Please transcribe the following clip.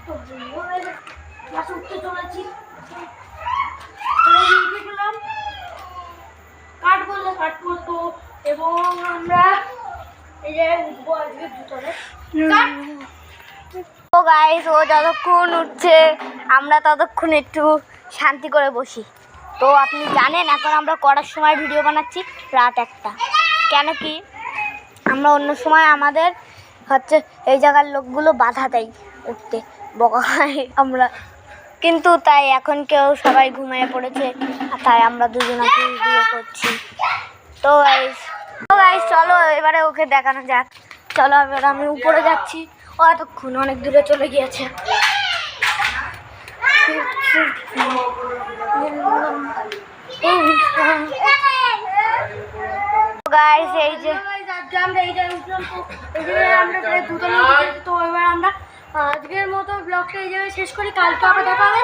তো ক্লাস উঠতে চলেছি, কাঠ বললে কাঠ করতো এবং আমরা এই যে উঠবো আজকে দুটোরে। তো গাইস ও যতক্ষণ উঠছে আমরা ততক্ষণ একটু শান্তি করে বসি। তো আপনি জানেন এখন আমরা করার সময় ভিডিও বানাচ্ছি রাত 1টা, কেন কি আমরা অন্য সময় আমাদের হচ্ছে এই জায়গার লোকগুলো বাধা দেয় উঠতে, বকা খাই আমরা, কিন্তু তাই এখন কেউ সবাই ঘুমিয়ে পড়েছে তাই আমরা দুজনে ভিডিও করছি। তো গাইস চলো এবারে ওকে দেখানো যাক। চলো এবার আমি উপরে যাচ্ছি, ও এতক্ষণ অনেক দূরে চলে গিয়েছে। গাইস এই যে আমরা এই জায়গায় উঠলাম, তো আমরা প্রায় দুটো তো এবার আমরা আজকের মতো ব্লগটা এই জায়গায় শেষ করি, কালকে আবার দেখা হবে।